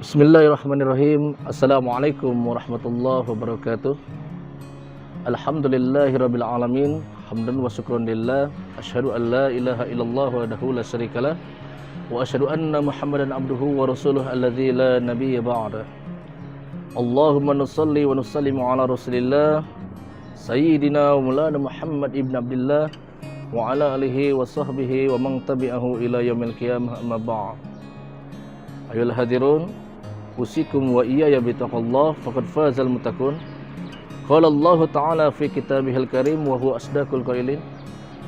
Bismillahirrahmanirrahim. Assalamualaikum warahmatullahi wabarakatuh. Alhamdulillahirabbil alamin. Hamdan wa syukran lillah. Asyhadu an la ilaha illallah wahdahu la syarikalah wa asyhadu anna Muhammadan abduhu wa rasuluhu alladzi la nabiyya ba'da. Allahumma nusalli wa nusallimu ala Rasulillah Sayyidina wa Maulana Muhammad ibn Abdullah wa ala alihi wa sahbihi wa man tabi'ahu ila yaumil qiyamah, amma ba'd. Ayuhal hadirun, usikum wa iyaya bitaqallah faqad fazal muttaqun. Qala Allah Ta'ala fi kitabihil karim wa huwa asdaqul qailin.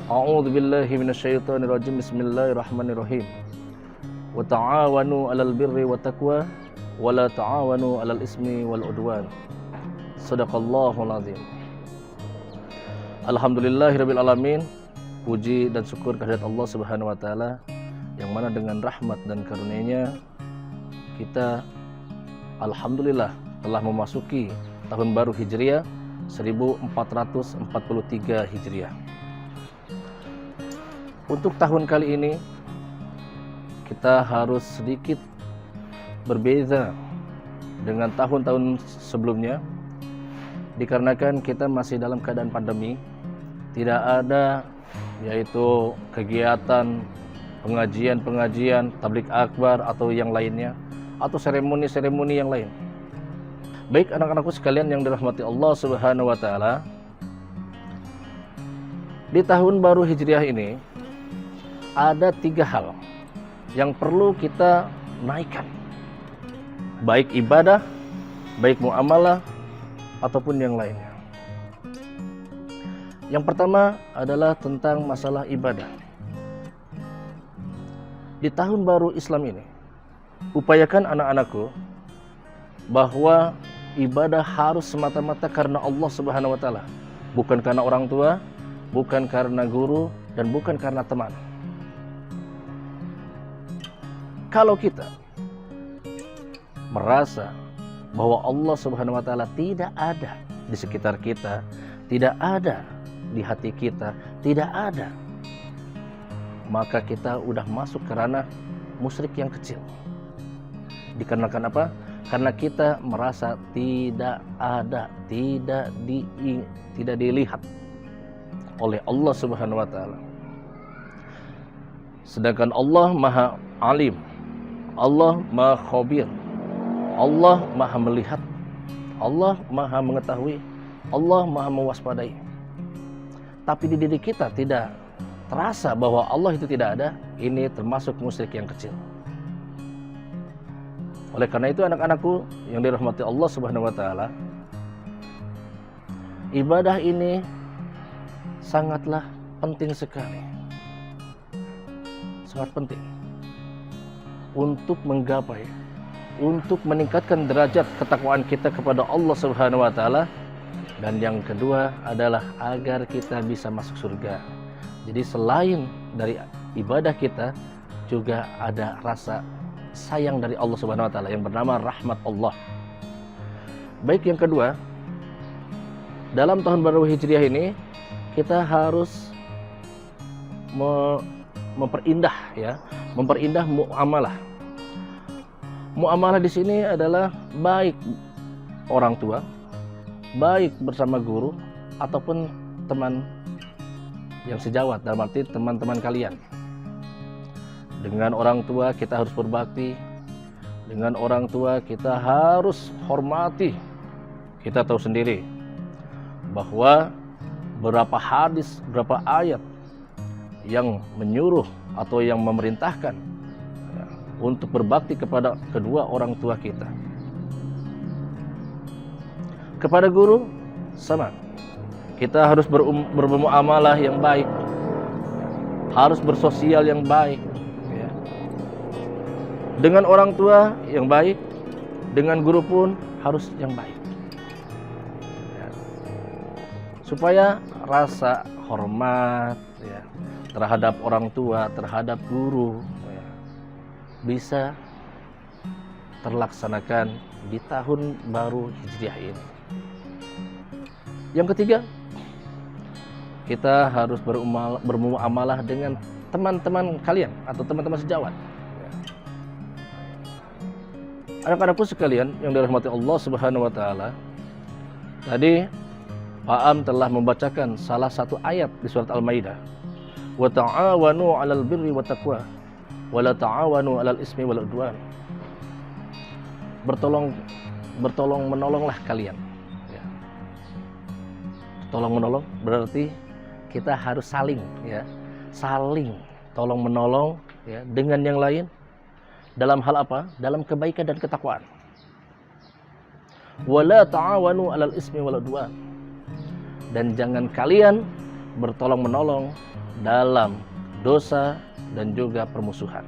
A'udzu billahi minasyaitonir rajim. Bismillahirrahmanirrahim. Wa ta'awanu 'alal birri wat taqwa wa la ta'awanu 'alal ismi wal 'udwan. Shadaqallahul azim. Alhamdulillahirabbil alamin. Puji dan syukur kehadirat Allah Subhanahu wa taala yang mana dengan rahmat dan karunia-Nya kita alhamdulillah telah memasuki tahun baru Hijriah 1443 Hijriah. Untuk tahun kali ini kita harus sedikit berbeda dengan tahun-tahun sebelumnya, dikarenakan kita masih dalam keadaan pandemi. Tidak ada yaitu kegiatan pengajian tablik akbar atau yang lainnya, atau seremoni-seremoni yang lain. Baik anak-anakku sekalian yang dirahmati Allah Subhanahu wa taala, di tahun baru Hijriah ini ada 3 hal yang perlu kita naikkan, baik ibadah, baik muamalah ataupun yang lainnya. Yang pertama adalah tentang masalah ibadah. Di tahun baru Islam ini, upayakan anak-anakku bahwa ibadah harus semata-mata karena Allah Subhanahu wa taala, bukan karena orang tua, bukan karena guru, dan bukan karena teman. Kalau kita merasa bahwa Allah Subhanahu wa taala tidak ada di sekitar kita, tidak ada di hati kita, tidak ada, maka kita udah masuk ke ranah musyrik yang kecil. Dikarenakan apa? Karena kita merasa tidak ada, tidak dilihat oleh Allah Subhanahu wa taala. Sedangkan Allah Maha Alim, Allah Maha Khabir, Allah Maha melihat, Allah Maha mengetahui, Allah Maha mewaspadai. Tapi di diri kita tidak terasa bahwa Allah itu tidak ada. Ini termasuk musyrik yang kecil. Oleh karena itu anak-anakku yang dirahmati Allah Subhanahu wa taala, ibadah ini sangatlah penting sekali. Sangat penting untuk menggapai, untuk meningkatkan derajat ketakwaan kita kepada Allah Subhanahu wa taala. Dan yang kedua adalah agar kita bisa masuk surga. Jadi selain dari ibadah kita, juga ada rasa sayang dari Allah Subhanahu wa taala yang bernama rahmat Allah. Baik, yang kedua, dalam tahun baru Hijriah ini kita harus memperindah muamalah. Muamalah di sini adalah baik orang tua, baik bersama guru ataupun teman yang sejawat, dalam arti teman-teman kalian. Dengan orang tua kita harus berbakti, dengan orang tua kita harus hormati. Kita tahu sendiri bahwa beberapa hadis, beberapa ayat yang menyuruh atau yang memerintahkan untuk berbakti kepada kedua orang tua kita. Kepada guru sama, kita harus bermuamalah yang baik, harus bersosial yang baik, ya. Dengan orang tua yang baik, dengan guru pun harus yang baik, ya. Supaya rasa hormat, ya, terhadap orang tua, terhadap guru, ya, bisa terlaksanakan di tahun baru Hijriah ini. Yang ketiga, kita harus bermuamalah dengan teman-teman kalian atau teman-teman sejawat. Anak-anakku sekalian yang dirahmati Allah Subhanahu wa taala, tadi Pak Am telah membacakan salah satu ayat di surat Al-Maidah. Wa ta'awanu 'alal birri wat taqwa wa la ta'awanu 'alal ismi wal 'udwan. Bertolong menolonglah kalian. Ya. Tolong menolong berarti kita harus saling tolong menolong ya dengan yang lain. Dalam hal apa? Dalam kebaikan dan ketakwaan. Wala ta'awanu 'alal ismi wal 'udwan. Dan jangan kalian bertolong menolong dalam dosa dan juga permusuhan.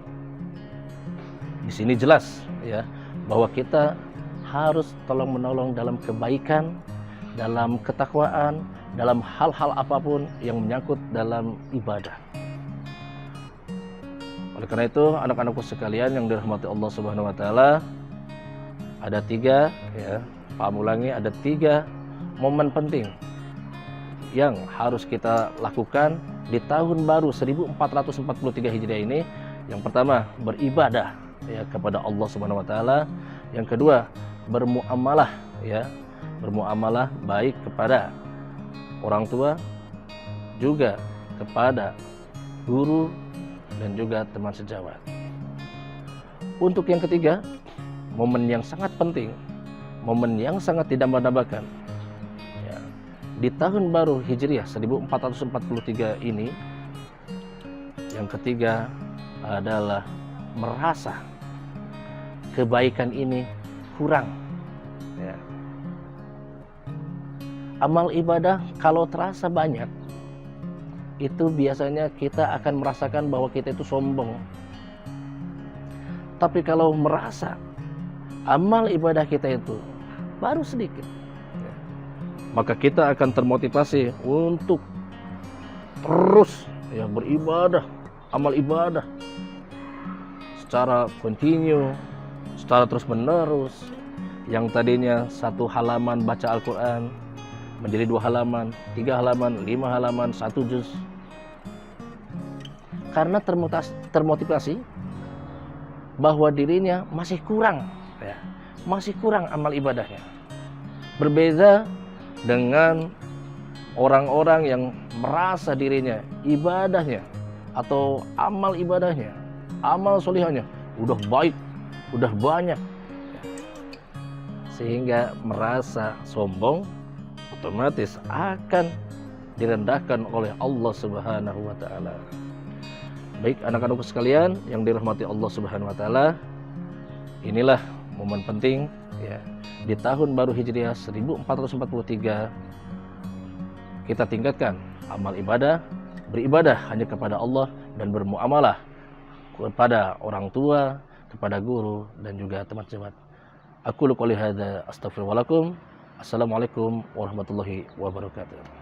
Di sini jelas ya bahwa kita harus tolong menolong dalam kebaikan, dalam ketakwaan, dalam hal-hal apapun yang menyangkut dalam ibadah. Oleh karena itu, anak-anakku sekalian yang dirahmati Allah Subhanahu wa taala, ada 3 ya, Pak ulangi, ada 3 momen penting yang harus kita lakukan di tahun baru 1443 Hijriah ini. Yang pertama, beribadah ya kepada Allah Subhanahu wa taala. Yang kedua, bermuamalah ya. Bermuamalah baik kepada orang tua, juga kepada guru dan juga teman sejawat. Untuk yang ketiga, momen yang sangat penting, momen yang sangat didambakan ya, di tahun baru Hijriah 1443 ini, yang ketiga adalah merasa kebaikan ini kurang ya. Amal ibadah kalau terasa banyak, itu biasanya kita akan merasakan bahwa kita itu sombong. Tapi kalau merasa amal ibadah kita itu baru sedikit, maka kita akan termotivasi untuk terus ya beribadah, amal ibadah secara kontinu, secara terus menerus. Yang tadinya 1 halaman baca Al-Quran menjadi 2 halaman, 3 halaman, 5 halaman, 1 juz. Karena termotivasi bahwa dirinya masih kurang ya, masih kurang amal ibadahnya. Berbeda dengan orang-orang yang merasa dirinya ibadahnya atau amal ibadahnya, amal solihahnya udah baik, udah banyak, sehingga merasa sombong, otomatis akan direndahkan oleh Allah Subhanahu wa taala. Baik anak-anakku sekalian yang dirahmati Allah Subhanahu wa taala, inilah momen penting ya di tahun baru Hijriah 1443, kita tingkatkan amal ibadah, beribadah hanya kepada Allah dan bermuamalah kepada orang tua, kepada guru dan juga teman sejawat. Aku qouli hadza astaghfirullahaladzim. Assalamualaikum warahmatullahi wabarakatuh.